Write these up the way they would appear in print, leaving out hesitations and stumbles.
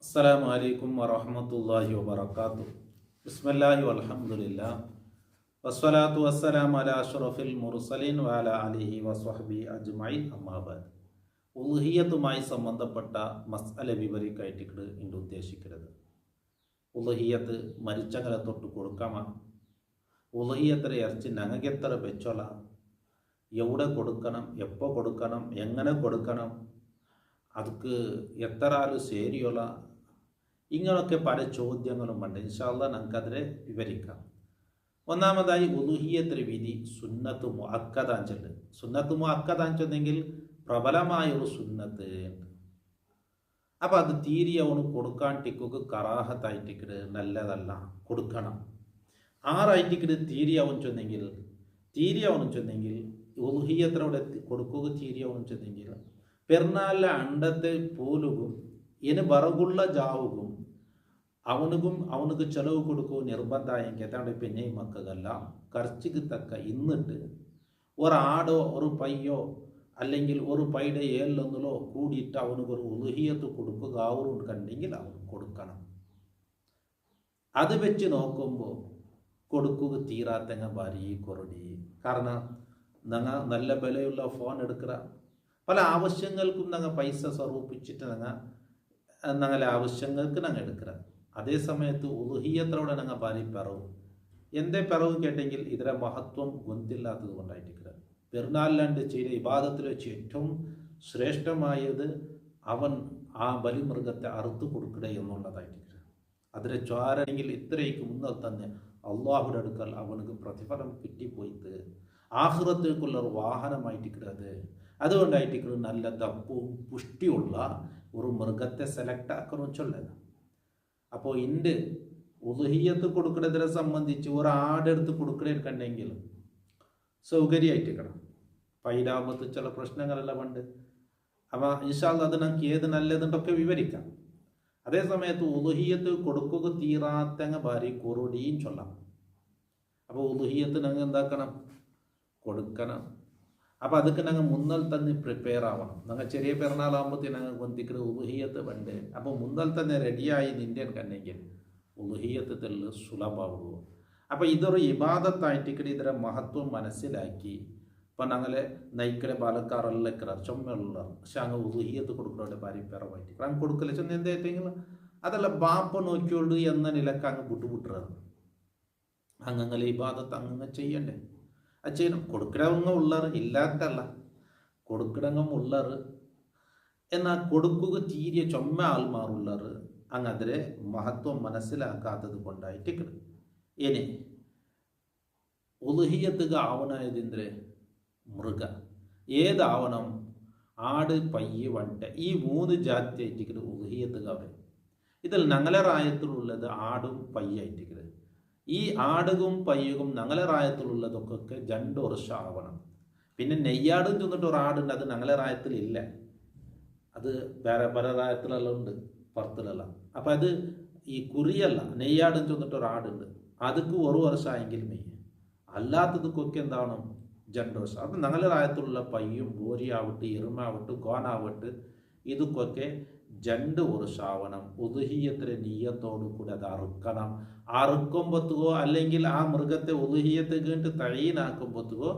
അസ്സലാമു അലൈക്കും വറഹ്മത്തുള്ളാഹി വബറകാതുഹു. ബിസ്മില്ലാഹി വൽഹംദുലില്ലാഹ് വസ്സലാത്തു വസ്സലാമു അലാ അഷ്റഫിൽ മുർസലീൻ വഅലാ ആലിഹി വസ്വഹ്ബിഹി അജ്മഈൻ. അമ്മാ ബഅദ്. ഉളുഹിയത്തുമായി സംബന്ധപ്പെട്ട മസ്അല വിവരിക്കായിട്ട് ഇണ്ട് ഉദ്ദേശിക്കുന്നത്. ഉളുഹിയത്ത് മരിച്ചങ്ങനെ തൊട്ട് കൊടുക്കാമ, ഉളുഹിയത്ര ഇറച്ചി ഞങ്ങൾക്കെത്ര വെച്ചോല, എവിടെ കൊടുക്കണം, എപ്പോൾ കൊടുക്കണം, എങ്ങനെ കൊടുക്കണം, ಅದಕ್ಕೆ ಎತ್ತರಾಲು ಸೇರಿಯೋಲ್ಲ, ഇങ്ങനൊക്കെ പല ചോദ്യങ്ങളും ഉണ്ട്. ഇൻഷാ അല്ലാഹ് നമുക്കതിനെ വിവരിക്കാം. ഒന്നാമതായി ഉലുഹിയത്തിൻ്റെ വിധി സുന്നത്ത് മുഅക്കദാഞ്ചുണ്ട്. സുന്നത്ത് മുഅക്കദാഞ്ചെന്നെങ്കിൽ പ്രബലമായൊരു സുന്നത്ത് ഉണ്ട്. അപ്പം അത് തീരെ അവന് കൊടുക്കാൻ ടിക്കൊക്കെ കറാഹത്തായിട്ടിക്കട് നല്ലതല്ല, കൊടുക്കണം. ആറായിട്ടിക്കട് തീരെ അവൻ ചെന്നെങ്കിൽ ഉലുഹിയത്തിനോടെ കൊടുക്കുക തീരെ അവൻ ചെന്നെങ്കിൽ പെരുന്നാളിലെ അണ്ടത്തെ പോലുകും ഇനി ബറകുള്ള ജാവുകും അവനുക്ക് ചെലവ് കൊടുക്കുക നിർബന്ധമായെങ്കിൽ അതാണ് പിന്നെയും മക്കൾക്കെല്ലാം ಖರ್ಚಿಗೆ തക്ക ഇന്നിട്ട് ഒരാടോ ഒരു പയ്യോ അല്ലെങ്കിൽ ഒരു പൈയുടെ ഏലൊന്നിലോ കൂടിയിട്ട് അവനക്ക് ഒരു ഉലുഹിയത്ത് കൊടുക്കുക അവരും കണ്ടെങ്കിൽ അവന് കൊടുക്കണം. അത് വെച്ച് നോക്കുമ്പോൾ കൊടുക്കുക തീരാത്തങ്ങ ഭാരി കുറടി. കാരണം ഞങ്ങൾ നല്ല വിലയുള്ള ഫോൺ എടുക്കുക, പല ആവശ്യങ്ങൾക്കും ഞങ്ങൾ പൈസ സ്വരൂപിച്ചിട്ട് ഞങ്ങളെ ആവശ്യങ്ങൾക്ക് ഞങ്ങൾ എടുക്കുക. അതേ സമയത്ത് ഉലുഹിയത്തോടെ ഞങ്ങൾ ഭാരി പിറവും. എന്തേ പിറവ് കേട്ടെങ്കിൽ ഇതിലെ മഹത്വം ഗൊന്തില്ലാത്തത് കൊണ്ടായിട്ടിരിക്കുക. പെരുന്നാളിലാണ്ട് ചെയ്ത ഇബാദത്തിൽ വെച്ച് ഏറ്റവും ശ്രേഷ്ഠമായത് അവൻ ആ ബലിമൃഗത്തെ അറുത്തു കൊടുക്കുക എന്നുള്ളതായിട്ടിരിക്കുക. അതിലെ ചോരണെങ്കിൽ ഇത്രയ്ക്ക് മുന്നിൽ തന്നെ അള്ളാഹുടെ അടുക്കൽ അവനക്ക് പ്രതിഫലം കിട്ടിപ്പോയിട്ട് ആഖിറത്തേക്കുള്ള ഒരു വാഹനമായിട്ടിരിക്കുന്നത്. അതുകൊണ്ടായിട്ടിരിക്കുന്നത് നല്ല ദപ്പവും പുഷ്ടിയുള്ള ഒരു മൃഗത്തെ സെലക്ട് ആക്കണമെന്ന് ചൊല്ലത്. അപ്പോൾ ഇണ്ട് ഉലുഹിയത്ത് കൊടുക്കുന്നതിനെ സംബന്ധിച്ച് ഒരു ആടെടുത്ത് കൊടുക്കണമെങ്കിൽ സൗകര്യമായിട്ടിരിക്കണം. പൈലാമത്ത് ചില പ്രശ്നങ്ങളെല്ലാം ഉണ്ട്. അപ്പോൾ ഇൻഷാ അല്ലാഹ് അത് നമുക്ക് ഏത് നല്ലതുണ്ടൊക്കെ വിവരിക്കാം. അതേ സമയത്ത് ഉലുഹിയത്ത് കൊടുക്കുക തീരാത്തങ്ങ ഭാര്യ കുറുടിയും ചൊല്ലാം. അപ്പോൾ ഉലുഹിയത്ത് ഞങ്ങൾ എന്താക്കണം, കൊടുക്കണം. അപ്പോൾ അതൊക്കെ ഞങ്ങൾ മുന്നൽ തന്നെ പ്രിപ്പയർ ആവണം. ഞങ്ങൾ ചെറിയ പെരുന്നാളാകുമ്പോഴത്തേക്ക് ഞങ്ങൾ കൊന്തിക്കുന്ന ഉലുഹിയത്ത് വേണ്ടേ. അപ്പോൾ മുന്നൽ തന്നെ റെഡിയായി നിൻ്റെ കണ്ടെങ്കിൽ ഉലുഹിയത്ത് തെല്ല് സുലഭമാവുള്ളൂ. അപ്പോൾ ഇതൊരു ഇബാദത്തായിട്ടിക്കടി ഇതിൻ്റെ മഹത്വം മനസ്സിലാക്കി ഇപ്പം ഞങ്ങളെ നയിക്കടെ പാലക്കാറെല്ലാം ഇക്കറാർ ചുമയുള്ള പക്ഷെ അങ്ങ് ഉലുഹിയത്ത് കൊടുക്കുന്നവരുടെ ഭാര്യ പിറവായിട്ട് അങ്ങ് കൊടുക്കല ചെന്ന് എന്തായിട്ടെങ്കിൽ അതല്ല ബാപ്പ നോക്കിയോളൂ എന്ന നിലക്ക് അങ്ങ് വിട്ടുവിട്ടുறது. അങ്ങനെ ഇബാദത്ത് അങ്ങ് ചെയ്യണ്ടേ, അത് ചെയ്യണം. കൊടുക്കിടങ്ങ ഉള്ളറ് ഇല്ലാത്തല്ല, കൊടുക്കിടങ്ങ ഉള്ളറ് എന്നാൽ കൊടുക്കുക തീരെ ചുമ ആൾമാറുള്ളറ് അങ്ങ് അതിരെ മഹത്വം മനസ്സിലാക്കാത്തത് കൊണ്ടായിട്ട്. ഇനി ഉലുഹിയത്തുക ആവണതിൻ്റെ മൃഗ ഏതാവണം, ആട് പയ്യ് വണ്ട ഈ 3 ജാതിയായിട്ടിരിക്കുന്നത് ഉലുഹിയത്തുക അവരെ. ഇതിൽ ഞങ്ങളെ റായത്തിലുള്ളത് ആടും പയ്യായിട്ടിരിക്കുന്നത്. ഈ ആടുകും പയ്യകും ഞങ്ങളെ റായത്തിലുള്ളതൊക്കെ 2 വർഷം ആവണം. പിന്നെ നെയ്യാടും ചെന്നിട്ട് ഒരു ആടുണ്ട്, അത് ഞങ്ങളെ റായത്തിലില്ല, അത് വേറെ പല റായത്തിലെല്ലാം ഉണ്ട്, പുറത്തിലെല്ലാം. അപ്പം അത് ഈ കുറിയല്ല, നെയ്യാടും ചെന്നിട്ട് ഒരു ആടുണ്ട്, അതൊക്കെ 1 വർഷമായെങ്കിൽ മെയ്യ്. അല്ലാത്തതൊക്കെ എന്താണ് 2 വർഷം. അപ്പം ഞങ്ങളെ റായത്തിലുള്ള പയ്യും ബോരിയാവട്ടെ എറുമാവട്ടെ കോനാവട്ടെ ഇതൊക്കെ 2 വർഷം ആവണം. ഉലുഹിയത്തിൻ്റെ നീയത്തോടു കൂടി അത് അറുക്കണം. അറുക്കുമ്പോഴത്തോ അല്ലെങ്കിൽ ആ മൃഗത്തെ ഉലുഹിയത്ത് കേട്ട് തഴീനാക്കുമ്പോഴത്തോ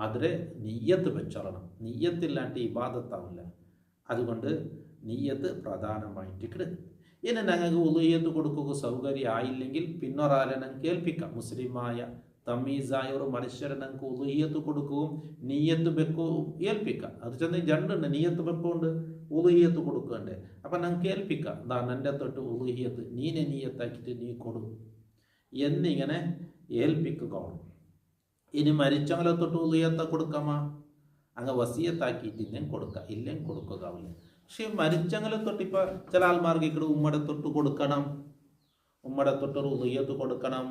അതിലെ നീയത്ത് വെച്ചോളണം. നീയത്തില്ലാണ്ട് ഇബാദത്താവില്ല. അതുകൊണ്ട് നീയത്ത് പ്രധാനമായിട്ട്. ഇനി ഞങ്ങൾക്ക് ഉലുഹിയത്ത് കൊടുക്കുക സൗകര്യം ആയില്ലെങ്കിൽ പിന്നൊരാളെ ഞങ്ങൾക്ക് കേൾപ്പിക്കാം. മുസ്ലിമായ തമീസായ ഒരു മനുഷ്യരെ ഞങ്ങൾക്ക് ഉലുഹിയത്ത് കൊടുക്കുകയും നീയത്ത് വെക്കുകയും ഏൽപ്പിക്കാം. അത് ചെന്ന് 2 നീയത്ത് വെക്കുകൊണ്ട് ഉലുഹിയത്ത് കൊടുക്കണ്ടേ. അപ്പം ഞങ്ങൾക്ക് ഏൽപ്പിക്കാം, എന്താ എൻ്റെ തൊട്ട് ഉലുഹിയത്ത് നീനെ നീയത്താക്കിയിട്ട് നീ കൊടുക്കും എന്നിങ്ങനെ ഏൽപ്പിക്കുക. ഇനി മരിച്ചവങ്ങളെ തൊട്ട് ഉലുഹിയത്ത് കൊടുക്കാമോ, അങ്ങ് വസിയത്താക്കിയിട്ട് ഇല്ലെങ്കിൽ കൊടുക്കാം, ഇല്ലെങ്കിൽ കൊടുക്കുകയാവില്ല. പക്ഷേ മരിച്ചവങ്ങളെ തൊട്ട് ഇപ്പം ചില ആൾമാർക്ക് ഇവിടെ ഉമ്മടെ തൊട്ട് കൊടുക്കണം, ഉമ്മടെ തൊട്ടൊരു ഉലുഹിയത്ത് കൊടുക്കണം.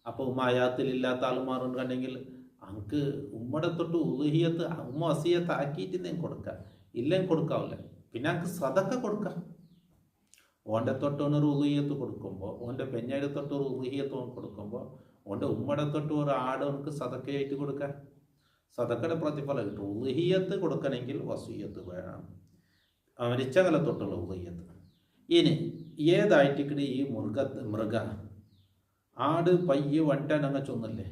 അപ്പോൾ ഹയാത്തിലില്ലാത്ത ആൾമാരുണ്ടെങ്കിൽ അങ്ങക്ക് ഉമ്മടെ തൊട്ട് ഉലുഹിയത്ത് ഉമ്മ വസിയത്ത് ആക്കിയിട്ട് എന്തെങ്കിലും കൊടുക്കാം, ഇല്ലെങ്കിൽ കൊടുക്കാവില്ല. പിന്നെ അങ്ങക്ക് സദക്ക കൊടുക്കാം. ഓൻ്റെ തൊട്ടൊരു ഉലുഹിയത്ത് കൊടുക്കുമ്പോൾ, ഓൻ്റെ പെഞ്ഞയുടെ തൊട്ടൊരു ഉലുഹിയത്ത് കൊടുക്കുമ്പോൾ ഓൻ്റെ ഉമ്മടെ തൊട്ട് ഒരു ആട് നമുക്ക് സദക്കയായിട്ട് കൊടുക്കാം. സദക്കയുടെ പ്രതിഫലം കിട്ടും. ഉലുഹിയത്ത് കൊടുക്കണമെങ്കിൽ വസിയത്ത് വേണം, മരിച്ച കാലത്തൊട്ടുള്ള ഉദയ്യത്ത്. ഇനി ഏതായിട്ടിക്കടി ഈ മൃഗ ആട് പയ്യ് വണ്ട ഞങ്ങൾ ചൊന്നല്ലേ,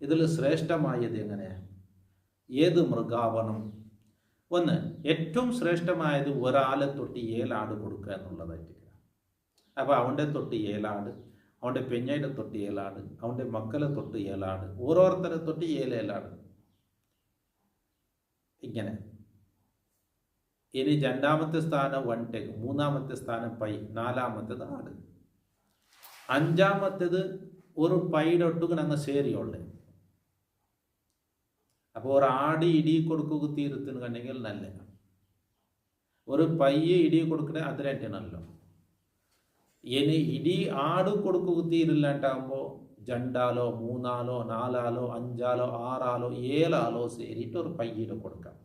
ഇതിൽ ശ്രേഷ്ഠമായത് എങ്ങനെയാണ്? ഏത് മൃഗാവണം? ഒന്ന്, ഏറ്റവും ശ്രേഷ്ഠമായത് ഒരാളെ തൊട്ട് 7 ആട് കൊടുക്കുക എന്നുള്ളതായിട്ട്. അപ്പോൾ അവൻ്റെ തൊട്ട് 7 ആട്, അവൻ്റെ പെഞ്ഞയുടെ തൊട്ട് 7 ആട്, അവൻ്റെ മക്കളെ തൊട്ട് 7 ആട്, ഓരോരുത്തരെ തൊട്ട് 7 ആട്. ഇങ്ങനെ. ഇനി 2ാമത്തെ സ്ഥാനം വണ്ടേക്ക്, 3ാമത്തെ സ്ഥാനം പൈ, 4ാമത്തേത് ആട്, 5ാമത്തേത് ഒരു പൈയുടെ ഒട്ടുക്ക് ഞങ്ങൾ സേരിയുള്ളേ. അപ്പോൾ ഒരു ആട് ഇടി കൊടുക്കുക തീരത്തിന് കണ്ടെങ്കിൽ നല്ല, ഒരു പയ്യെ ഇടി കൊടുക്കണേ അതിരൻ്റെ നല്ല. ഇനി ഇടി ആട് കൊടുക്കുക തീരില്ലാണ്ടാകുമ്പോൾ 2 ആളോ 3 ആളോ 4 ആളോ 5 ആളോ 6 ആളോ 7 ആളോ സേരിയിട്ട് ഒരു പയ്യയുടെ കൊടുക്കാം.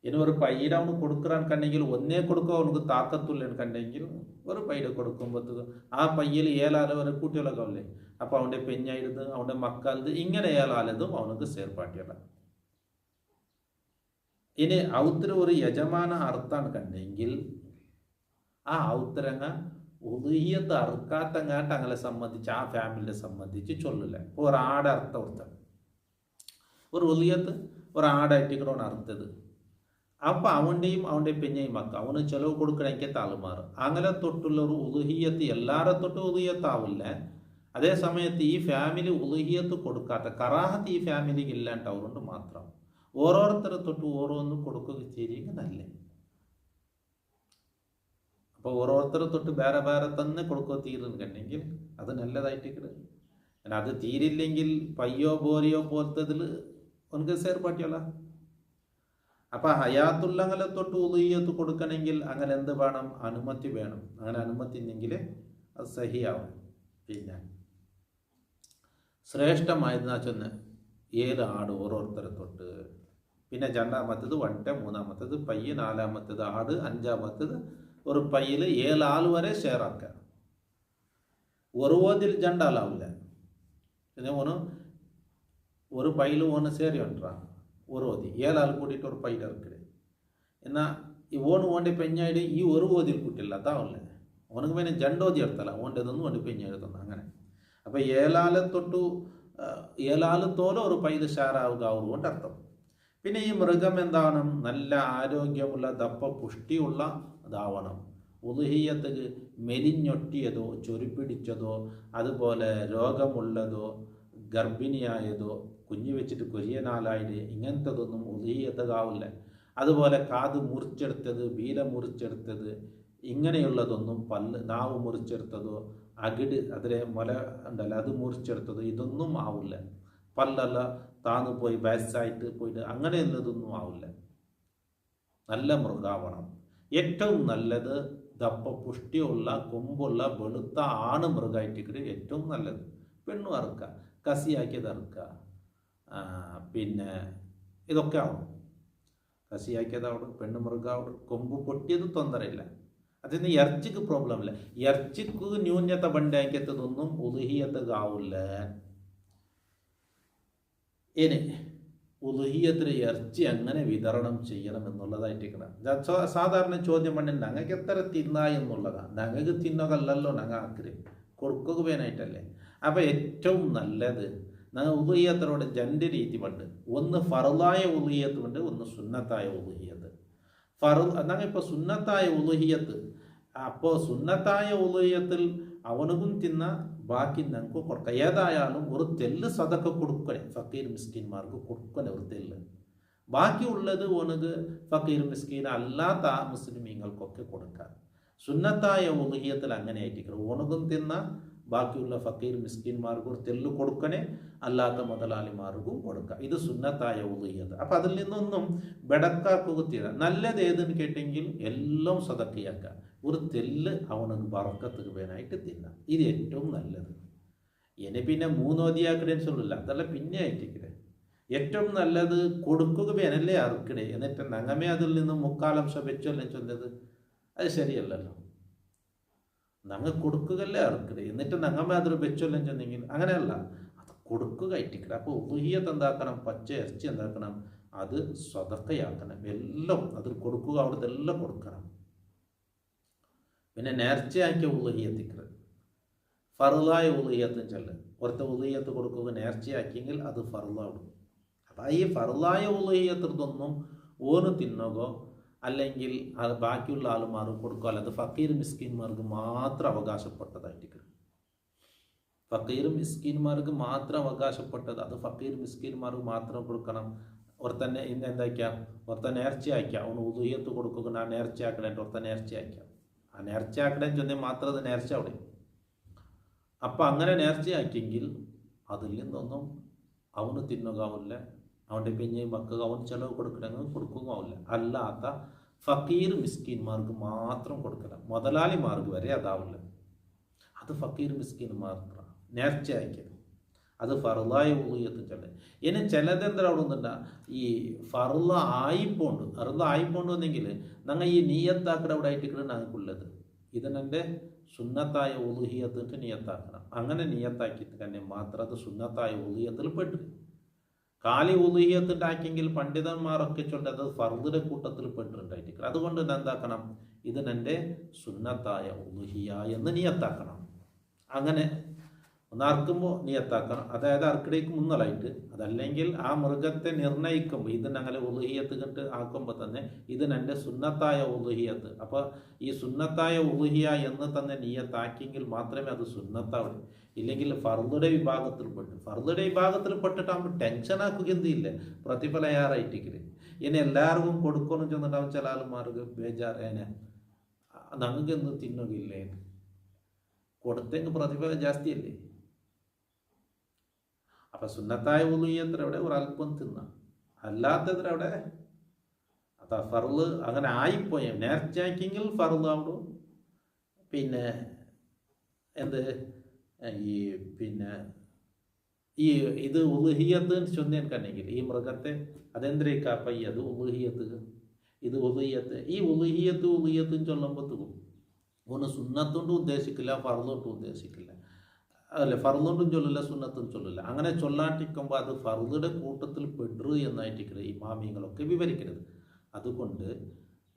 ഇനി ഒരു പയ്യയുടെ അവന് കൊടുക്കാൻ കണ്ടെങ്കിൽ ഒന്നേ കൊടുക്കുക അവനക്ക് താക്കത്തുള്ള കണ്ടെങ്കിൽ ഒരു പയ്യയുടെ കൊടുക്കുമ്പോഴത്തേക്ക് ആ പയ്യൽ 7 ആളോ വരെ കൂട്ടികളൊക്കെ അല്ലേ. അപ്പോൾ അവൻ്റെ പെഞ്ഞായിരുത്, അവൻ്റെ മക്കളത്, ഇങ്ങനെ 7 ആളതും അവനക്ക് സേർപ്പാട്ടിയല്ല. ഇനി ഔത്തര ഒരു യജമാന അർത്ഥാണ് കണ്ടെങ്കിൽ ആ ഔത്തരങ്ങ ഉദയത്ത് അറുക്കാത്തങ്ങാട്ട് അങ്ങനെ സംബന്ധിച്ച് ആ ഫാമിലിയെ സംബന്ധിച്ച് ചൊല്ലില്ല. ഇപ്പോൾ ഒരു ആട് അർത്ഥം കൊടുത്ത ഒരു ഉദയത്ത് ഒരു ആടായിട്ടിക്കണോണ് അർത്ഥത്. അപ്പം അവൻ്റെയും അവൻ്റെ പെഞ്ഞയും മക്ക അവന് ചിലവ് കൊടുക്കണമെങ്കിൽ താളുമാറ്. അങ്ങനെ തൊട്ടുള്ള ഒരു ഉദുഹിയത്ത് എല്ലാവരെ തൊട്ടും ഉദുഹിയത്താവില്ല. അതേ സമയത്ത് ഈ ഫാമിലി ഉദുഹിയത്ത് കൊടുക്കാത്ത കറാഹത്ത് ഈ ഫാമിലിക്ക് ഇല്ലാണ്ടവരുണ്ട് മാത്രം. ഓരോരുത്തരെ തൊട്ട് ഓരോന്നും കൊടുക്കുക ചെയ്യുക നല്ല. അപ്പോൾ ഓരോരുത്തരെ തൊട്ട് വേറെ വേറെ തന്നെ കൊടുക്കുക തീരുന്നുണ്ടെങ്കിൽ അത് നല്ലതായിട്ട്. അത് തീരില്ലെങ്കിൽ പയ്യോ ബോരിയോ പോലത്തതിൽ ഒനക്ക് സേർപ്പാട്ടിയല്ല. അപ്പം ഹയാത്തുള്ളങ്ങളെ തൊട്ട് ഉദുഹിയത്ത് കൊടുക്കണമെങ്കിൽ അങ്ങനെ എന്ത് വേണം? അനുമതി വേണം. അങ്ങനെ അനുമതി ഉണ്ടെങ്കിൽ അത് സഹിയാവും. പിന്നെ ശ്രേഷ്ഠമായതെന്ന് വെച്ചൊന്ന് 7 ആട് ഓരോരുത്തരെ തൊട്ട്, പിന്നെ 2ാമത്തേത് വണ്ട, 3ാമത്തേത് പയ്യ്, 4ാമത്തേത് ആട്, 5ാമത്തേത് ഒരു പയ്യിൽ 7 ആൾ വരെ ഷെയറാക്കുക. ഒരു ഓതിൽ 2 ആളാവില്ല. പിന്നെ ഒരു പയ്യിൽ സേരി ഉണ്ടാ ഒരു ഓതി 7 ആൾ കൂട്ടിയിട്ട് ഒരു പയ്യിൽ ഇറക്കല്. എന്നാൽ ഓൻ്റെ പെഞ്ഞായിട്ട് ഈ ഒരു ഓതിൽ കൂട്ടില്ല അതാവില്ല. ഓനക്ക് പിന്നെ 2 ഓതി എടുത്തല്ല, ഓൻ്റെതൊന്നും ഓൻ്റെ പെഞ്ഞെഴുതുന്നു അങ്ങനെ. അപ്പോൾ 7 ആളെ തൊട്ടു 7 ആൾ തോലെ ഒരു പയ്യിൽ ഷെയറാവുക അതുകൊണ്ട് അർത്ഥം. പിന്നെ ഈ മൃഗം എന്താണ്? നല്ല ആരോഗ്യമുള്ള ദപ്പ പുഷ്ടിയുള്ള ഇതാവണം. ഉദുഹിയത്ത് മെലിഞ്ഞൊട്ടിയതോ ചൊരുപ്പിടിച്ചതോ അതുപോലെ രോഗമുള്ളതോ ഗർഭിണിയായതോ കുഞ്ഞു വെച്ചിട്ട് കൊരിയനാലായത് ഇങ്ങനത്തതൊന്നും ഉദുഹിയത്താവില്ല. അതുപോലെ കാത് മുറിച്ചെടുത്തത്, വീര മുറിച്ചെടുത്തത്, ഇങ്ങനെയുള്ളതൊന്നും നാവ് മുറിച്ചെടുത്തതോ അകിട് അതിലെ മുല ഉണ്ടല്ലോ അത് മുറിച്ചെടുത്തതോ ഇതൊന്നും ആവില്ല. പല്ലല്ല താന്ന് പോയി വയസ്സായിട്ട് പോയിട്ട് അങ്ങനെയുള്ളതൊന്നും ആവില്ല. നല്ല മൃഗാവണം. ഏറ്റവും നല്ലത് ദപ്പ പുഷ്ടിയുള്ള കൊമ്പുള്ള വെളുത്ത ആണ് മൃഗമായിട്ട് ഏറ്റവും നല്ലത്. പെണ്ണും അറുക്കുക, കസിയാക്കിയത് അറുക്കുക, പിന്നെ ഇതൊക്കെ ആവും. കസിയാക്കിയതാവണം, പെണ്ണ് മൃഗാവണം, കൊമ്പ് പൊട്ടിയത് തൊന്തരയില്ല. അതിന് ഇറച്ചിക്ക് പ്രോബ്ലം ഇല്ല. ഇറച്ചിക്ക് ന്യൂനത ബണ്ടാക്കിയതൊന്നും ഉദുഹിയത്താവില്ല. ഇനി ഉദുഹിയത്തിന് ഇറച്ചി എങ്ങനെ വിതരണം ചെയ്യണം എന്നുള്ളതായിട്ടിരിക്കണം. സാധാരണ ചോദ്യം പണ്ട് ഞങ്ങൾക്ക് എത്ര തിന്നാ എന്നുള്ളതാണ്. ഞങ്ങൾക്ക് തിന്നകല്ലല്ലോ ഞങ്ങൾ ആക്കര് കൊടുക്കുക വേനായിട്ടല്ലേ. അപ്പോൾ ഏറ്റവും നല്ലത് ഞങ്ങൾ ഉദുഹിയത്തിനോട് 2 രീതി ഉണ്ട്. ഒന്ന് ഫറുദായ ഉദുഹിയത്ത് ഉണ്ട്, ഒന്ന് സുന്നത്തായ ഉദുഹിയത്ത്. ഞങ്ങൾ ഇപ്പോൾ സുന്നത്തായ ഉദുഹിയത്ത്, അപ്പോൾ സുന്നത്തായ ഉദുഹിയത്തിൽ അവനുകും തിന്ന ബാക്കി ഞങ്ങൾക്ക് കൊടുക്കാം. ഏതായാലും ഒരു തെല്ല് സദക്ക കൊടുക്കണേ, ഫക്കീർ മിസ്കിന്മാർക്ക് കൊടുക്കണേ ഒരു തെല്ല്. ബാക്കിയുള്ളത് ഓനക്ക് ഫക്കീർ മിസ്കീൻ അല്ലാത്ത മുസ്ലിമീങ്ങൾക്കൊക്കെ കൊടുക്കാം. സുന്നത്തായ ഉദുഹിയത്തിൽ അങ്ങനെ ആയിട്ടിരിക്കണം. ഓനകും തിന്ന ബാക്കിയുള്ള ഫക്കീർ മിസ്കിന്മാർക്ക് ഒരു തെല്ല് കൊടുക്കണേ, അല്ലാത്ത മുതലാളിമാർക്കും കൊടുക്കാം. ഇത് സുന്നത്തായ ഉദുഹിയത്ത്. അപ്പം അതിൽ നിന്നൊന്നും ബെടക്കാക്കുക തീരാ. നല്ലത് ഏതെന്ന് കേട്ടെങ്കിൽ എല്ലാം സദക്കയാക്കുക. ഒരു തെല്ല് അവനക്ക് ബറക്കത്ത് വേനായിട്ട് തിന്നാം. ഇത് ഏറ്റവും നല്ലത്. ഇനി പിന്നെ 3 ഓതിയാക്കണേന്ന് ചൊല്ലില്ല, അതല്ല പിന്നെ ആയിട്ടിരിക്കണേ. ഏറ്റവും നല്ലത് കൊടുക്കുക വേനല്ലേ അറുക്കണേ, എന്നിട്ട് നങ്ങമേ അതിൽ നിന്ന് 3/4 വെച്ചല്ലേ ചൊല്ലത്. അത് ശരിയല്ലല്ലോ. ഞങ്ങൾ കൊടുക്കുകയല്ലേ അറുക്കണേ, എന്നിട്ട് നങ്ങമേ അതിൽ വെച്ചൊല്ലും ചെന്നെങ്കിൽ അങ്ങനെയല്ല, അത് കൊടുക്കുക ആയിട്ടിരിക്കണം. അപ്പോൾ ഉദുഹിയത്ത് എന്താക്കണം? പച്ച ഇറച്ചി എന്താക്കണം? അത് സ്വതക്കയാക്കണം. എല്ലാം അതിൽ കൊടുക്കുക, അവിടുത്തെ എല്ലാം കൊടുക്കണം. പിന്നെ നേർച്ചയാക്കിയ ഉളുഹിയത്തിക്കറ് ഫറുദായ ഉളുഹിയത്തും ചെല്ല് ഒരുത്ത ഉളുഹിയത്ത് കൊടുക്കുക നേർച്ചയാക്കിയെങ്കിൽ അത് ഫറുദാവും. അപ്പം ഈ ഫറുദായ ഉളുഹിയത്തിതൊന്നും ഓന് തിന്നുകയോ അല്ലെങ്കിൽ അത് ബാക്കിയുള്ള ആളുമാർക്ക് കൊടുക്കുക, അല്ലാതെ ഫക്കീർ മിസ്കിന്മാർക്ക് മാത്രം അവകാശപ്പെട്ടതായിരിക്കും. ഫക്കീർ മിസ്കിന്മാർക്ക് മാത്രം അവകാശപ്പെട്ടത് അത് ഫക്കീർ മിസ്കിന്മാർക്ക് മാത്രം കൊടുക്കണം. ഒരുത്തന്നെ ഇന്ന് എന്താക്കാം, ഒരുത്ത നേർച്ചയാക്കാം, അവന് ഉദുഹിയത്ത് കൊടുക്കുക, ആ നേർച്ചയാക്കണേ ഒരുത്ത നേർച്ചയാക്കാം, ആ നേർച്ചയാക്കണേ ചെന്നാൽ മാത്രം അത് നേർച്ച അവിടെ. അപ്പം അങ്ങനെ നേർച്ചയാക്കിയെങ്കിൽ അതിൽ നിന്നൊന്നും അവന് തിന്നുകാവില്ല, അവൻ്റെ പിന്നെ മക്കൾക്ക് അവൻ ചിലവ് കൊടുക്കണമെങ്കിൽ കൊടുക്കുകയാവില്ല. അല്ലാത്ത ഫക്കീർ മിസ്കിന്മാർക്ക് മാത്രം കൊടുക്കണം, മുതലാളിമാർക്ക് വരെ അതാവില്ല. അത് ഫക്കീർ മിസ്കിന്മാർക്ക് നേർച്ചയാക്കിയത് അത് ഫറുദായ ഉളുഹിയത്തും ചെല്ല. ഇനി ചിലതെന്താ അവിടെ നിന്നുണ്ടാ ഈ ഫറുദ ആയിപ്പോണ്ട് അറുദ ആയിപ്പോണ്ട് എന്നെങ്കിൽ ഞങ്ങൾ ഈ നീയത്താക്കട അവിടെ ആയിട്ടിട്ട് ഞങ്ങൾക്കുള്ളത് ഇതിനെൻ്റെ സുന്നത്തായ ഉളുഹിയത്തിട്ട് നീയത്താക്കണം. അങ്ങനെ നീയത്താക്കിയിട്ട് തന്നെ മാത്രം അത് സുന്നത്തായ ഉളുഹിയത്തിൽ പെട്ടു. കാലി ഉളുഹിയത്തുണ്ടാക്കിയെങ്കിൽ പണ്ഡിതന്മാരൊക്കെ ചൊല്ലത് ഫർദിന്റെ കൂട്ടത്തിൽ പെട്ടിട്ടുണ്ടായിട്ട്. അതുകൊണ്ട് എന്താക്കണം, ഇതിനെൻ്റെ സുന്നത്തായ ഉളുഹിയ എന്ന് നീയത്താക്കണം. അങ്ങനെ ഒന്നർക്കുമ്പോൾ നീയത്താക്കണം, അതായത് അർക്കിടയ്ക്ക് മുന്നലായിട്ട്. അതല്ലെങ്കിൽ ആ മൃഗത്തെ നിർണയിക്കുമ്പോൾ ഇത് ഞങ്ങൾ ഉളുഹിയത്ത് കണ്ട് ആക്കുമ്പോൾ തന്നെ ഇതിനെൻ്റെ സുന്നത്തായ ഉളുഹിയത്ത്. അപ്പോൾ ഈ സുന്നത്തായ ഉളുഹിയ എന്ന് തന്നെ നീയത്താക്കിയെങ്കിൽ മാത്രമേ അത് സുന്നത്താവൂ. ഇല്ലെങ്കിൽ ഫർദുടെ വിഭാഗത്തിൽപ്പെട്ട് ഫർദുടെ വിഭാഗത്തിൽപ്പെട്ടിട്ടാകുമ്പോൾ ടെൻഷനാക്കുക എന്തില്ല, പ്രതിഫലം ഏറായിട്ടിക്കല്. ഇനി എല്ലാവർക്കും കൊടുക്കണം ചെന്നിട്ടാവും ചില ആൾമാർക്ക് ബേജാറേനെ ഞങ്ങൾക്ക് എന്ത് തിന്നുകയില്ലേ, കൊടുത്തെങ്കിൽ പ്രതിഫലം ജാസ്തിയല്ലേ. അപ്പം സുന്നത്തായ ഉളുഹിയത്തിലവിടെ ഒരൽപ്പം തിന്നാം, അല്ലാത്തതിലവിടെ അത് ഫർള് അങ്ങനെ ആയിപ്പോയി. നേർച്ചയാക്കിയെങ്കിൽ ഫർളാവിടും. പിന്നെ എന്ത് ഈ പിന്നെ ഈ ഇത് ഉളുഹിയത്ത് ചൊന്നേൻ കണ്ടെങ്കിൽ ഈ മൃഗത്തെ അതെന്തിരേക്കാപ്പ അത് ഉളുഹിയത്ത്, ഇത് ഉളുഹിയത്ത്. ഈ ഉളുഹിയത്തും ചൊല്ലുമ്പോഴത്തേക്കും ഒന്ന് സുന്നത്തുകൊണ്ടും ഉദ്ദേശിക്കില്ല, ഫർളുകൊണ്ടും ഉദ്ദേശിക്കില്ല. അല്ലേ, ഫർളുകൊണ്ടും ചൊല്ലില്ല, സുന്നത്തും ചൊല്ലില്ല. അങ്ങനെ ചൊല്ലാണ്ടിരിക്കുമ്പോൾ അത് ഫർളുടെ കൂട്ടത്തിൽ പെടു എന്നായിട്ടിരിക്കരുത് ഇമാമിങ്ങളൊക്കെ വിവരിക്കരുത്. അതുകൊണ്ട്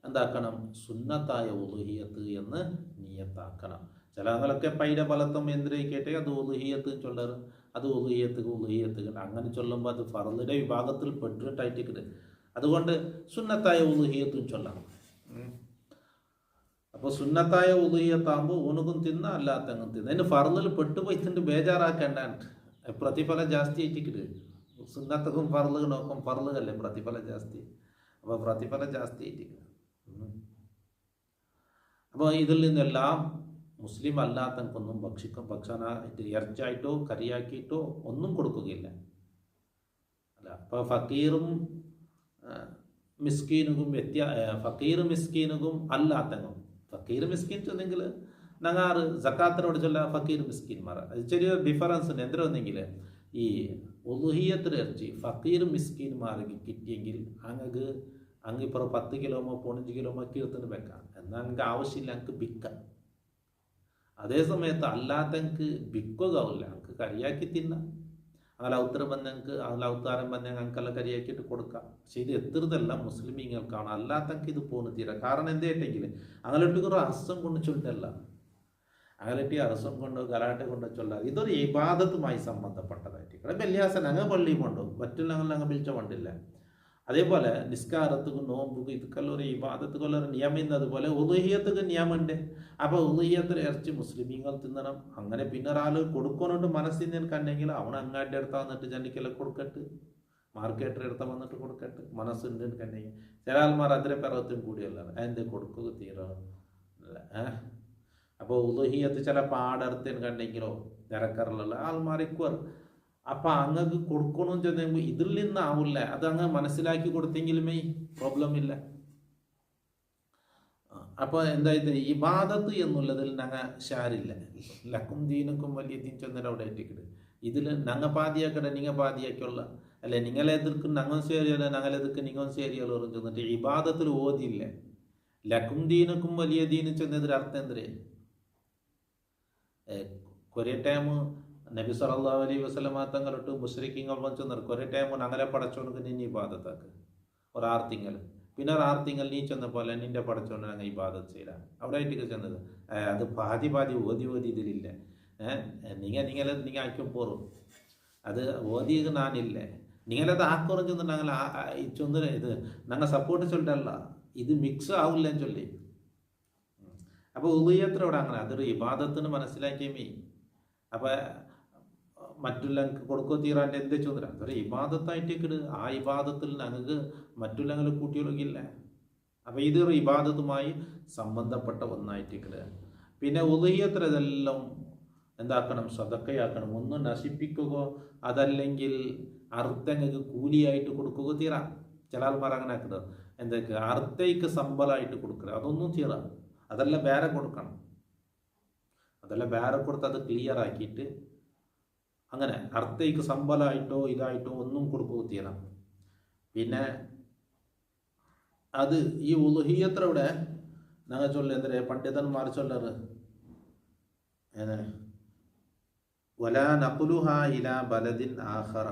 എന്താക്കണം, സുന്നത്തായ ഉളുഹിയത്ത് എന്ന് നീയത്താക്കണം. ചില ആളുകളൊക്കെ പൈര ബലത്വം എന്തിരേക്കട്ടെ അത് ഉളുഹിയത്ത് ചൊല്ലാറ്, അത് ഉളുഹിയത്ത് അങ്ങനെ ചൊല്ലുമ്പോൾ അത് ഫർളുടെ വിഭാഗത്തിൽ പെട്ടിട്ടായിട്ടിരിക്കരുത്. അതുകൊണ്ട് സുന്നത്തായ ഉളുഹിയത്തും ചൊല്ലാം. അപ്പോൾ സുന്നത്തായ ഉളുഹിയത്താകുമ്പോൾ ഊണുകും തിന്ന അല്ലാത്തങ്ങും തിന്ന. അതിന് ഫർളിൽ പെട്ടുപോയിട്ടുണ്ട് ബേജാറാക്കേണ്ടാണ്ട്, പ്രതിഫലം ജാസ്തി ആയിട്ടിട്ട്. സുന്നത്തക്കും ഫർളുകൾ നോക്കും, ഫർളുകല്ലേ പ്രതിഫലം ജാസ്തി. അപ്പോൾ പ്രതിഫലം ജാസ്തി ആയിട്ടില്ല. അപ്പോൾ ഇതിൽ നിന്നെല്ലാം മുസ്ലിം അല്ലാത്തവർക്കൊന്നും ഭക്ഷണമായിട്ട് ഇറച്ചായിട്ടോ കറിയാക്കിയിട്ടോ ഒന്നും കൊടുക്കുകയില്ല. അല്ല, അപ്പോൾ ഫക്കീറും മിസ്കീനുകും അല്ലാത്തങ്ങും. ഫക്കീർ മിസ്കീൻ ചെന്നെങ്കിൽ ഞങ്ങൾ സക്കാത്തിനോട് ചൊല്ല ഫക്കീർ മിസ്കീൻമാർ. അത് ചെറിയ ഡിഫറൻസ് ഉണ്ട്. എന്തിനെങ്കിൽ ഈ ഉളുഹിയത്തിൽ ഇറച്ചി ഫക്കീർ മിസ്കീൻമാർക്ക് കിട്ടിയെങ്കിൽ അങ്ങ് ഇപ്പോൾ 10 കിലോമോ 15 കിലോമോ കീർത്തിന് വെക്കാം. എന്നാൽ എനിക്ക് ആവശ്യമില്ല, എനിക്ക് ബിക്കാം. അതേ സമയത്ത് അല്ലാത്തങ്ങൾക്ക് ബിക്കുകയാവില്ല, എനിക്ക് കറിയാക്കി തിന്നാം. അങ്ങനെ ഔത്തരം വന്നെങ്കിൽ ഔത്താരം വന്നെ ഞങ്ങൾക്കെല്ലാം കറിയാക്കിയിട്ട് കൊടുക്കാം. പക്ഷെ ഇത് എത്രതെല്ലാം മുസ്ലിമീങ്ങൾക്കാണ്, അല്ലാത്തങ്ങൾക്ക് ഇത് പോകുന്ന തീരാ. കാരണം എന്തായിട്ടെങ്കിൽ അങ്ങനെട്ട് ഒരു അർസം കൊണ്ട് ചൊല്ലല്ല, അങ്ങനെട്ടി അർസം കൊണ്ട് ഗലാട്ട കൊണ്ട് ചൊല്ലാതെ ഇതൊരു ഇബാദത്തുമായി സംബന്ധപ്പെട്ടതായിട്ട്. വെള്ളിയാസൻ അങ്ങ് പള്ളിയും കൊണ്ടു മറ്റുള്ള അങ്ങ് വിളിച്ച കൊണ്ടില്ല. അതേപോലെ നിസ്കാരത്തുക്കും നോമ്പുക്കും ഇതൊക്കെല്ലാം ഒരു ഇബാദത്തുകൊല്ലൊരു നിയമം. അതുപോലെ ഉളുഹിയത്തുക്ക് നിയമമുണ്ട്. അപ്പോൾ ഉളുഹിയത്തിൽ ഇറച്ചി മുസ്ലിമീങ്ങൾ തിന്നണം. അങ്ങനെ പിന്നെ ഒരാൾ കൊടുക്കാനുണ്ട് മനസ്സിൽ നിന്ന് കണ്ടെങ്കിൽ അവൻ അങ്ങാട്ടി എടുത്താൽ വന്നിട്ട് ജനിക്കെല്ലാം കൊടുക്കട്ട്, മാർക്കറ്റിൽ എടുത്താൽ വന്നിട്ട് കൊടുക്കട്ട് മനസ്സുണ്ട് കണ്ടെങ്കിൽ. ചില ആൾമാർ അതിലെ പിറത്തും കൂടിയല്ല അതിൻ്റെ കൊടുക്കുക തീരാ. അപ്പോൾ ഉളുഹിയത്ത് ചില പാടർത്തിന് കണ്ടെങ്കിലോ നിരക്കറിലുള്ള ആൾമാരിക്കുവർ. അപ്പം അങ്ങക്ക് കൊടുക്കണമെന്ന് ചെന്നെങ്കിൽ ഇതിൽ നിന്നാവില്ല, അത് അങ്ങ് മനസ്സിലാക്കി കൊടുത്തെങ്കിലുമേ പ്രോബ്ലം ഇല്ല. അപ്പോൾ എന്തായത് ഇബാദത്ത് എന്നുള്ളതിൽ ഞങ്ങൾ ഷാരില്ല. ലക്കും ദീനക്കും വലിയ ദീൻ ചെന്നേരം അവിടെ എത്തിക്കിട്ട് ഇതിൽ ഞങ്ങൾ പാതിയാക്കട്ടെ നിങ്ങൾ പാതിയാക്കുള്ള അല്ലെ, നിങ്ങളെതിർക്കും ഞങ്ങൾ ശരിയല്ല, ഞങ്ങളെതിർക്ക് നിങ്ങൾ ശരിയല്ലോ ചെന്നിട്ട് ഇബാദത്തിൽ ഓതിയില്ല. ലക്കും ദീനക്കും വലിയ ദീന് ചെന്നതിൽ അർത്ഥം എന്തേ, കുറേ ടൈം നബി സല്ലല്ലാഹു അലൈഹി വസല്ലമ തങ്ങളിട്ട് മുശ്രിക്കീങ്ങൾ ചെന്നിട്ട് കുറേ ടൈം ഞങ്ങളെ പടച്ചോണക്ക് നിന്നെ ഇബാദത്താക്ക് ഒരു 6 തിങ്കൾ പിന്നെ ആർത്തിങ്ങൾ നീ ചെന്ന പോലെ നിന്റെ പടച്ചോണ്ട് ഞങ്ങൾ ഇബാദത്ത് ചെയ്താൽ അവിടെ ആയിട്ട് ചെന്നത് അത് പാതി ഓതി ഇതിലില്ല നിങ്ങൾ ആക്കും പോറും അത് ഓതിയത് നാനില്ലേ നിങ്ങളത് ആക്കുറം ചെന്ന് ഞങ്ങൾ ചൊന്നിന് ഇത് ഞങ്ങൾ സപ്പോർട്ട് ചൊല്ലല്ല ഇത് മിക്സ് ആവില്ല ചൊല്ലി. അപ്പോൾ ഉദയത്തിലൂടെ അങ്ങനെ അതൊരു ഇബാദത്തിന് മനസ്സിലാക്കിയമേ. അപ്പം മറ്റുള്ളവർക്ക് കൊടുക്കോ തീരാൻ്റെ എന്തേ ചൊന്നില്ല അതൊരു ഇബാദത്തായിട്ടേക്കിട്. ആ ഇബാദത്തിൽ ഞങ്ങൾക്ക് മറ്റുള്ളവങ്ങൾ കൂട്ടിയൊഴുകില്ല. അപ്പം ഇതൊരു ഇബാദത്തുമായി സംബന്ധപ്പെട്ട ഒന്നായിട്ടേക്കിട്. പിന്നെ ഉദയത്തിൽ ഇതെല്ലാം എന്താക്കണം, സദക്കയാക്കണം. ഒന്ന് നശിപ്പിക്കുകയോ അതല്ലെങ്കിൽ അർത്ഥങ്ങൾക്ക് കൂലിയായിട്ട് കൊടുക്കുകയോ തീരാം. ചില ആൾമാർ അങ്ങനെ ആക്കുന്നത് എന്തൊക്കെ അർത്ഥയ്ക്ക് സമ്പലമായിട്ട് കൊടുക്കുക, അതൊന്നും തീരാം. അതെല്ലാം വേറെ കൊടുക്കണം. അതെല്ലാം വേറെ കൊടുത്ത് അത് ക്ലിയർ ആക്കിയിട്ട് അങ്ങനെ അർത്ഥയ്ക്ക് സമ്പലമായിട്ടോ ഇതായിട്ടോ ഒന്നും കൊടുക്കുകയോ തീരാം. പിന്നെ അത് ഈ ഉലുഹിയത്തിലൂടെ ഞങ്ങൾ ചൊല്ല എന്തേ പണ്ഡിതന്മാർ ചൊല്ലറ് വലാ നഖ്ലുഹ ഇലാ ബലദിൻ ആഖറ.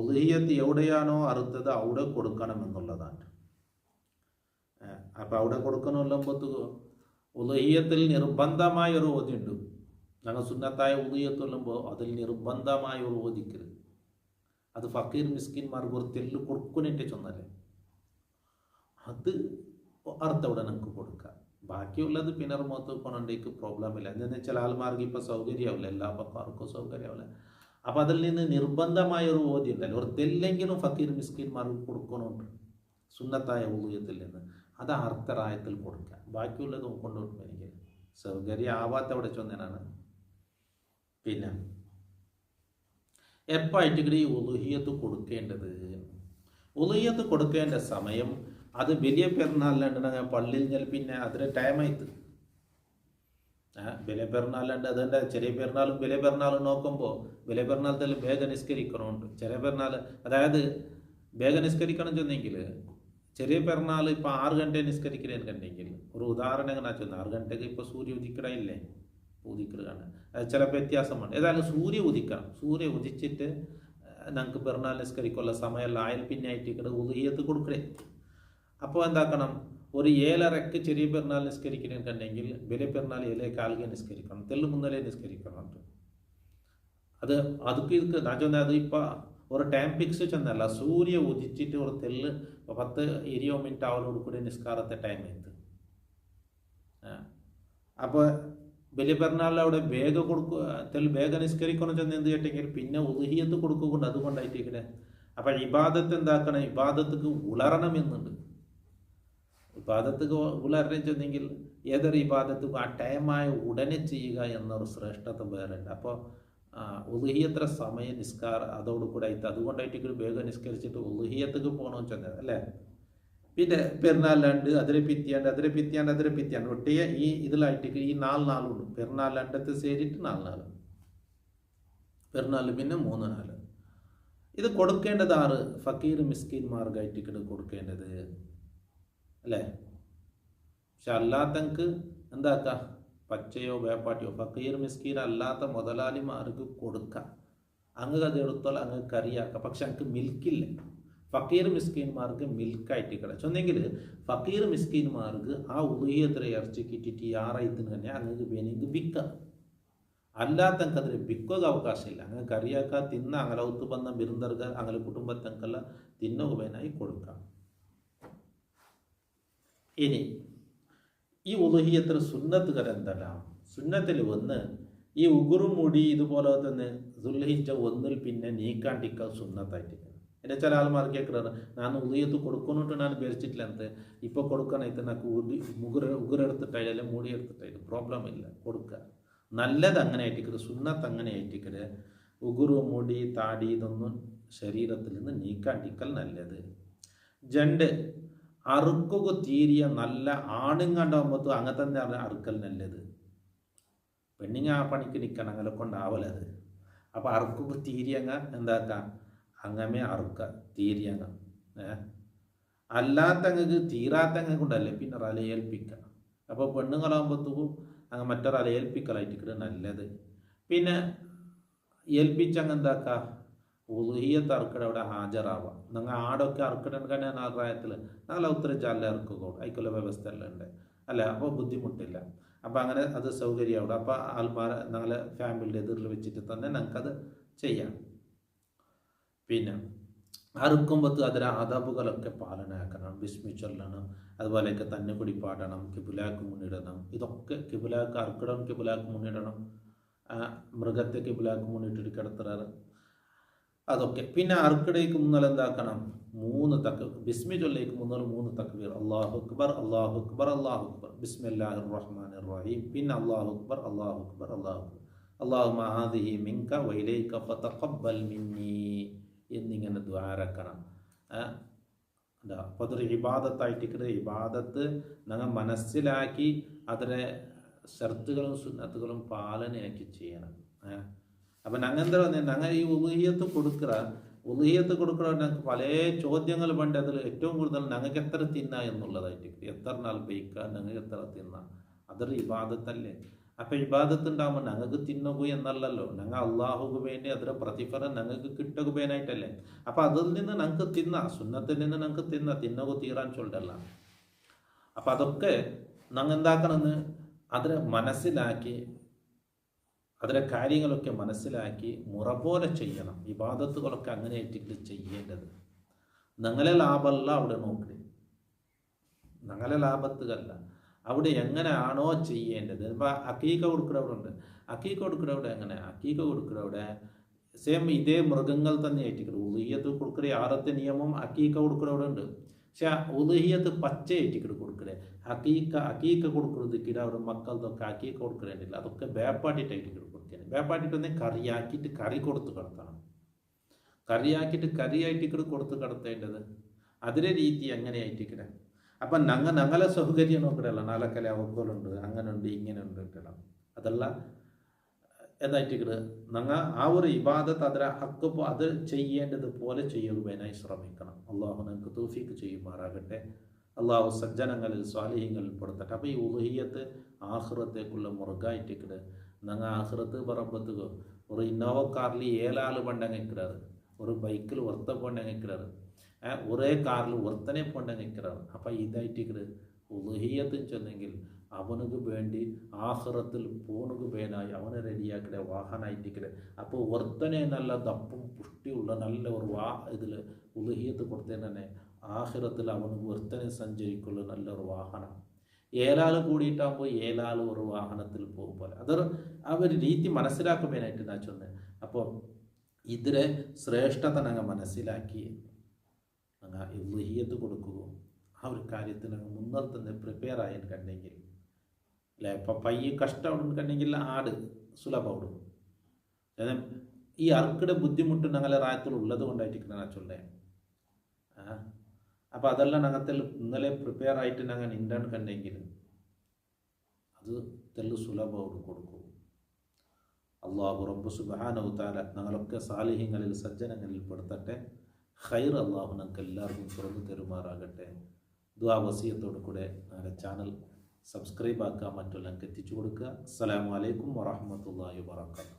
ഉലുഹിയത്ത് എവിടെയാണോ അറുത്തത് അവിടെ കൊടുക്കണം എന്നുള്ളതാണ്. അപ്പം അവിടെ കൊടുക്കണമെല്ലുമ്പോൾ ഉലുഹിയത്തിൽ നിർബന്ധമായ ഒരു ഓതിയുണ്ട്. ഞങ്ങൾ സുന്നത്തായ ഉലുഹിയത്ത് കൊല്ലുമ്പോൾ അതിൽ നിർബന്ധമായ ഒരു ഓതിക്കരുത്. അത് ഫക്കീർ മിസ്കിന്മാർക്ക് ഒരു തെല്ല് കൊടുക്കുന്നിട്ട് ചൊന്നല്ലേ അത് അർത്ഥവിടെ നമുക്ക് കൊടുക്കാം. ബാക്കിയുള്ളത് പിന്നെ മുഖത്ത് കൊണ്ടേക്ക് പ്രോബ്ലം ഇല്ല. എന്താണെന്ന് വെച്ചാൽ ആൾമാർക്ക് ഇപ്പോൾ സൗകര്യമാവില്ല, എല്ലാ പക്കാർക്കും സൗകര്യമാവില്ല. അപ്പം അതിൽ നിന്ന് നിർബന്ധമായ ഒരു ഓതി ഉണ്ടല്ലോ, ഒരു തെല്ലെങ്കിലും ഫക്കീർ മിസ്കിന്മാർക്ക് കൊടുക്കണമുണ്ട് സുന്നത്തായ ഉലുഹിയത്തിൽ നിന്ന്. അത് അർത്ഥറായത്തിൽ കൊടുക്കുക. ബാക്കിയുള്ളത് കൊണ്ടുപോകും എനിക്ക് സൗകര്യം ആവാത്ത അവിടെ ചൊന്നേനാണ്. പിന്നെ എപ്പായിട്ട് ഈ ഉലുഹിയത്ത് കൊടുക്കേണ്ടത്, ഉലുഹിയത്ത് കൊടുക്കേണ്ട സമയം അത് വലിയ പെരുന്നാളിലുണ്ടെങ്കിൽ പള്ളിയിൽ ഞാൻ പിന്നെ അതിന് ടൈമായിട്ട് വലിയ പെരുന്നാളുണ്ട്. അതിൻ്റെ ചെറിയ പെരുന്നാളും വലിയ പെരുന്നാളും നോക്കുമ്പോൾ വലിയ പെരുന്നാളത്തിൽ വേഗം നിസ്കരിക്കണമുണ്ട്. ചെറിയ പെരുന്നാൾ അതായത് വേഗം നിസ്കരിക്കണം ചെന്നെങ്കിൽ ചെറിയ പെരുന്നാൾ ഇപ്പോൾ 6 ഗಂಟೆ നിസ്കരിക്കണമെന്നുണ്ടെങ്കിൽ ഒരു ഉദാഹരണം എങ്ങനെ ചെന്ന് 6 ഗಂಟೆಗೆ ഇപ്പോൾ സൂര്യ ഉദിക്കടയില്ലേ, ഉദിക്കുകയാണ്. അത് ചിലപ്പോൾ വ്യത്യാസമുണ്ട്. ഏതായാലും സൂര്യ ഉദിക്കണം. സൂര്യ ഉദിച്ചിട്ട് ഞങ്ങൾക്ക് പെരുന്നാൾ നിസ്കരിക്കുള്ള സമയമെല്ലാം ആയാൽ പിന്നെ ആയിട്ട് ഉലുഹിയത്ത് കൊടുക്കണേ. അപ്പോൾ എന്താക്കണം, ഒരു 7:30 ചെറിയ പെരുന്നാൾ നിസ്കരിക്കണമെന്നുണ്ടെങ്കിൽ വലിയ പെരുന്നാൾ 7:15 നിസ്കരിക്കണം, തെല്ല് മുന്നലേ നിസ്കരിക്കണം. അത് അതൊക്കെ ഇതൊക്കെ ഞാൻ ചെന്നാൽ അത് ഇപ്പോൾ ഒരു ടൈം ഫിക്സ് ചെന്നല്ല, സൂര്യ ഉദിച്ചിട്ട് ഒരു തെല്ല് 10-20 മിനിറ്റ് അവരോട് കൂടി നിസ്കാരത്തെ ടൈം എത്തും. അപ്പോൾ വലിയ പെരുന്നാളിൽ അവിടെ വേഗം കൊടുക്കുക, തെല്ല് വേഗം നിസ്കരിക്കണം ചെന്ന് എന്ത് ചെയ്യട്ടെങ്കിൽ പിന്നെ ഉലുഹിയത്ത് കൊടുക്കുകൊണ്ട് അതുകൊണ്ടായിട്ടേക്കണേ. അപ്പം ഇബാദത്ത് എന്താക്കണം, ഇബാദത്തേക്ക് ഉളരണം എന്നുണ്ട്. ഇബാദത്തേക്ക് ഉളരണം ചെന്നെങ്കിൽ ഏതൊരു ഇബാദത്തും ആ ടൈമായ ഉടനെ ചെയ്യുക എന്നൊരു ശ്രേഷ്ഠത വേറെ ഉണ്ട്. അപ്പോൾ ഉലുഹിയത്ര സമയം നിസ്കാരം അതോടുകൂടെ ആയിട്ട് അതുകൊണ്ടായിട്ട് വേഗം നിസ്കരിച്ചിട്ട് ഉലുഹിയത്തേക്ക് പോകണമെന്ന് ചെന്നത് അല്ലേ. പിന്നെ പെരുന്നാളിലുണ്ട്, അതിരെ പിത്തിയാണ്ട് ഒട്ടിയ ഈ ഇതിലായിട്ട് ഈ 4 നാളുണ്ട്. പെരുന്നാളിലണ്ടത്ത് ചേരിട്ട് 4 നാൾ, പെരുന്നാളിൽ പിന്നെ 3 നാൾ. ഇത് കൊടുക്കേണ്ടത് ആറ് ഫക്കീർ മിസ്കിന്മാർക്കായിട്ട് കൊടുക്കേണ്ടത് അല്ലേ. പക്ഷെ അല്ലാത്തങ്ങൾക്ക് എന്താക്കാം, പച്ചയോ വേപ്പാട്ടിയോ ഫക്കീർ മിസ്കീൻ അല്ലാത്ത മുതലാളിമാർക്ക് കൊടുക്കാം. അങ്ങ് അത് എടുത്തോളം അങ്ങ് കറിയാക്കാം. പക്ഷെ അങ്ങക്ക് മിൽക്കില്ല. ഫക്കീർ മിസ്കീന്മാർക്ക് മിൽക്കായിട്ട് കിടച്ചെന്നെങ്കിൽ ഫക്കീർ മിസ്കീന്മാർക്ക് ആ ഉലുഹിയത്ര ഇറച്ചി കിട്ടിയിട്ട് ഈ ആറായിത്തിന് തന്നെ അങ്ങക്ക് വേണമെങ്കിൽ വിൽക്കാം. അല്ലാത്തങ്ങൾക്ക് അതിന് വിൽക്കുക അവകാശമില്ല. അങ്ങനെ കറിയാക്കാൻ തിന്ന അങ്ങനെ ഒത്തു ബന്ധം ബിരുദർഗ അങ്ങനെ കുടുംബത്തക്കെല്ലാം തിന്നുകനായി കൊടുക്കാം. ഇനി ഈ ഉലുഹിയത്ര സുന്നത്തുകൾ എന്തെല്ലാം? സുന്നത്തിൽ ഒന്ന് ഈ ഉഗുറുമുടി ഇതുപോലെ തന്നെ ദുൽഹിജ്ജ 1 പിന്നെ നീക്കാണ്ടിക്കാൻ സുന്നത്തായിട്ട്. എൻ്റെ ചില ആൾമാർക്ക് കേൾക്കുന്നത് ഞാൻ ഉലുഹിയത്ത് കൊടുക്കുന്നുണ്ട് ഞാൻ വിചാരിച്ചിട്ടില്ല എന്ത് ഇപ്പോൾ കൊടുക്കാനായിട്ട് നമുക്ക് ഉഗുരെടുത്തിട്ടായാലും മുടി എടുത്തിട്ടായാലും പ്രോബ്ലം ഇല്ല, കൊടുക്കുക. നല്ലത് അങ്ങനെ ആയിട്ടിക്കരുത്, സുന്നത്ത് അങ്ങനെ ആയിട്ടിക്കരുത്. ഉഗുറു മുടി താടി ഇതൊന്നും ശരീരത്തിൽ നിന്ന് നീക്കാണ്ടിക്കൽ നല്ലത്. 2 അറുക്കുക തീരിയ നല്ല ആണുങ്ങണ്ടാകുമ്പോൾ അങ്ങനെ തന്നെ അറുക്കൽ നല്ലത്. പെണ്ണിങ്ങ ആ പണിക്ക് നിൽക്കണം, അങ്ങനെ കൊണ്ടാവലത്. അപ്പോൾ അറുക്കുക തീരിയങ്ങ എന്താക്കാം, അങ്ങനെ അറുക്ക തീരിയങ്ങ. അല്ലാത്തങ്ങൾക്ക് തീരാത്തങ്ങ കൊണ്ടല്ലേ പിന്നെ ഒരാളെ ഏൽപ്പിക്കുക. അപ്പോൾ പെണ്ണുങ്ങളാകുമ്പോഴത്തേക്കും അങ്ങ് മറ്റൊരാളെ ഏൽപ്പിക്കലായിട്ട് നല്ലത്. പിന്നെ ഏൽപ്പിച്ചങ്ങ് എന്താക്കുക, ഉളുഹിയത്ത് അറുക്കട അവിടെ ഹാജരാവാം. നിങ്ങൾ ആടൊക്കെ അറുക്കടൻ തന്നെ പ്രായത്തിൽ ഞങ്ങൾ ഒത്തിരി ചാല ഇറക്കുകയോ അതിക്കുള്ള വ്യവസ്ഥ എല്ലാം ഉണ്ട് അല്ല. അപ്പോൾ ബുദ്ധിമുട്ടില്ല. അപ്പോൾ അങ്ങനെ അത് സൗകര്യം അവിടെ. അപ്പോൾ ആൾമാർ ഞങ്ങളെ ഫാമിലിയുടെ എതിരിൽ വെച്ചിട്ട് തന്നെ ഞങ്ങൾക്കത് ചെയ്യാം. പിന്നെ അറുക്കുമ്പോൾ അതിലെ അദബുകളൊക്കെ പാലനയാക്കണം. ബിസ്മി ചൊല്ലണം, അതുപോലെയൊക്കെ തന്നെ കൂടി പാടണം, കിബിലാക്ക് മുന്നിടണം. ഇതൊക്കെ കിബിലാക്ക് അറുക്കിടം, കിബിലാക്ക് മുന്നിടണം. മൃഗത്തെ കിബിലാക്ക് മുന്നിട്ടിട്ട് കിടത്തുറാറ് അതൊക്കെ. പിന്നെ അറുക്കിടയ്ക്ക് മുന്നൽ എന്താക്കണം? 3 ബിസ്മി ചൊല്ലേക്ക് മുന്നൽ 3 തക്ബീർ. അല്ലാഹു അക്ബർ, അല്ലാഹു അക്ബർ, അല്ലാഹു അക്ബർ, ബിസ്മില്ലാഹിർ റഹ്മാനിർ റഹീം. പിന്നെ അല്ലാഹു അക്ബർ, അല്ലാഹു അക്ബർ, അല്ലാഹു അക്ബർ, അല്ലാഹുമ്മ ഹാദിഹി മിൻക വഇലൈക ഫതഖബ്ബൽ മിന്നി എന്നിങ്ങനെ ദ്വാരക്കണം. അപ്പോൾ അതൊരു ഇബാദത്തായിട്ട് ഇബാദത്ത് ഞങ്ങൾ മനസ്സിലാക്കി അതിലെ ഷർത്തുകളും സുന്നത്തുകളും പാലനയാക്കി ചെയ്യണം. അപ്പം ഞങ്ങൾ എന്താ പറഞ്ഞാൽ ഞങ്ങൾ ഈ ഉളുഹിയത്ത് കൊടുക്കുക ഞങ്ങൾക്ക് പല ചോദ്യങ്ങൾ പണ്ട്. അതിൽ ഏറ്റവും കൂടുതൽ ഞങ്ങൾക്ക് എത്ര തിന്നാ എന്നുള്ളതായിട്ട്, എത്ര നാൾ ബൈക്കുക, ഞങ്ങൾക്ക് എത്ര തിന്നാ, അതൊരു ഇബാദത്തല്ലേ. അപ്പം ഇബാദത്ത് ഉണ്ടാകുമ്പോൾ ഞങ്ങൾക്ക് തിന്നുക എന്നല്ലല്ലോ, ഞങ്ങൾ അള്ളാഹുക്ക് വേണ്ടി അതിലെ പ്രതിഫലം ഞങ്ങൾക്ക് കിട്ടുക വേനായിട്ടല്ലേ. അപ്പം അതിൽ നിന്ന് ഞങ്ങൾക്ക് സുന്നത്തിൽ നിന്ന് ഞങ്ങൾക്ക് തിന്നുക തീരാൻ ചൊല്ലല്ല. അപ്പം അതൊക്കെ ഞങ്ങൾ എന്താക്കണമെന്ന് അതിനെ മനസ്സിലാക്കി, അതിലെ കാര്യങ്ങളൊക്കെ മനസ്സിലാക്കി മുറ പോലെ ചെയ്യണം. ഇബാദത്തുകളൊക്കെ അങ്ങനെ ആയിട്ട് ചെയ്യേണ്ടത്. ഞങ്ങളെ ലാഭമല്ല അവിടെ നോക്കി, ഞങ്ങളെ ലാഭത്തുകല്ല അവിടെ എങ്ങനെയാണോ ചെയ്യേണ്ടത്. ഇപ്പം അക്കീക്ക കൊടുക്കുന്നവിടെ ഉണ്ട്. അക്കീക്ക കൊടുക്കുന്നവിടെ എങ്ങനെ? അക്കീക്ക കൊടുക്കുന്നവിടെ സെയിം ഇതേ മൃഗങ്ങൾ തന്നെ ഏറ്റിക്കണം. ഉളുഹിയത്ത് കൊടുക്കുന്ന ആറത്തെ നിയമം അക്കീക്ക കൊടുക്കുന്നവിടെ ഉണ്ട്. പക്ഷെ ഉളുഹിയത്ത് പച്ച ഏറ്റിക്കിട്ട് കൊടുക്കണേ. അക്കീക്ക കൊടുക്കുന്നത് കിട അവിടെ മക്കൾക്കൊക്കെ അക്കീക്ക കൊടുക്കേണ്ടില്ല. അതൊക്കെ വേപ്പാട്ടിട്ടായിട്ട് കൊടുക്കുന്നത്. വേപ്പാട്ടിട്ട് കറിയാക്കിയിട്ട് കറി കൊടുത്ത് കിടത്തണം. കറിയായിട്ട് കൊടുത്ത് കിടത്തേണ്ടത് അതിലെ രീതി എങ്ങനെ ആയിട്ടിക്കണേ. അപ്പം ഞങ്ങളെ സൗകര്യം നോക്കണല്ല. നാലക്കല അവക്കോലുണ്ട്, അങ്ങനെ ഉണ്ട്, ഇങ്ങനെ ഉണ്ട് കിട്ടണം. അതല്ല എന്തായിട്ടിക്കട് ഞങ്ങൾ ആ ഒരു ഇബാദത്ത് അതിലെ ഹക്ക് അത് ചെയ്യേണ്ടത് പോലെ ചെയ്യുവാനായി ശ്രമിക്കണം. അള്ളാഹു ഞങ്ങൾക്ക് തൗഫീഖ് ചെയ്യുമാറാകട്ടെ. അള്ളാഹു സജ്ജനങ്ങളിൽ സ്വാലിഹ്യങ്ങളിൽ പെടുത്തട്ടെ. അപ്പോൾ ഈ ഉളുഹിയത്ത് ആഖിറത്തേക്കുള്ള മുറുകായിട്ടിക്കട് ഞങ്ങൾ ആഖിറത്ത് പറമ്പത്തുക ഒരു ഇന്നോവ കാറിൽ 7 ആൾ പണ്ടങ്ങിക്കിടാറ്, ഒരു ബൈക്കിൽ ഒർത്ത പണ്ടങ്ങിക്കിടാറ്, ഒരേ കാറിൽ ഒരുത്തനെ പണ്ടങ്ങിക്കിടാറ്. അപ്പം ഇതായിട്ടിക്കട് ഉളുഹിയത്തും ചെന്നെങ്കിൽ അവനക്ക് വേണ്ടി ആഖിറത്തിൽ പോണക്ക് വേനായി അവനെ റെഡിയാക്കിടെ വാഹനമായിട്ടിക്കടെ. അപ്പോൾ ഒരുത്തനെ നല്ല ദപ്പും പുഷ്ടിയുള്ള നല്ല ഒരു ഇതിൽ ഉളുഹിയത്ത് കൊടുത്തേ തന്നെ ആഖിറത്തിൽ അവനക്ക് ഒരുത്തനെ സഞ്ചരിക്കുള്ള നല്ലൊരു വാഹനം. 7 ആൾ കൂടിയിട്ടാകുമ്പോൾ 7 ആൾ ഒരു വാഹനത്തിൽ പോകുമ്പോൾ അതൊരു ആ ഒരു രീതി മനസ്സിലാക്കുവാനായിട്ട് ഞാൻ ചൊന്നത്. അപ്പോൾ ഇതിലെ ശ്രേഷ്ഠത ഞങ്ങൾ മനസ്സിലാക്കി ഞങ്ങൾ ഉളുഹിയത്ത് കൊടുക്കുക. ആ ഒരു കാര്യത്തിൽ ഞങ്ങൾ മുൻനിർത്തുന്ന പ്രിപ്പയർ ആയി കണ്ടെങ്കിൽ അല്ലേ. ഇപ്പം പയ്യ കഷ്ടം കണ്ടെങ്കിൽ ആട് സുലഭം. ഈ അർക്കിടെ ബുദ്ധിമുട്ട് ഞങ്ങളെ റായത്തിൽ ഉള്ളത് കൊണ്ടായിട്ട് ഞാൻ ചൊല്ലേ. അപ്പോൾ അതെല്ലാം ഞങ്ങൾ ഇന്നലെ പ്രിപ്പയർ ആയിട്ട് ഞങ്ങൾ ഇണ്ടാണ് കണ്ടെങ്കിൽ അത് തെല്ല് സുലഭം കൊടുക്കും. അള്ളാഹു റബ്ബ് സുബ്ഹാനഹു തആല ഞങ്ങളൊക്കെ സാലിഹ്യങ്ങളിൽ സജ്ജനങ്ങളിൽ പെടുത്തട്ടെ. ഖൈർ അള്ളാഹു ഞങ്ങൾക്ക് എല്ലാവർക്കും തുറന്നു തരുമാറാകട്ടെ. ദുആ വസിയത്തോടു കൂടെ ഞങ്ങളുടെ ചാനൽ സബ്സ്ക്രൈബ് ആക്കുക, മറ്റുള്ളവർക്ക് എത്തിച്ചു കൊടുക്കുക. അസ്സലാമു അലൈക്കും വറഹ്മത്തുള്ളാഹി വബറകാതുഹു.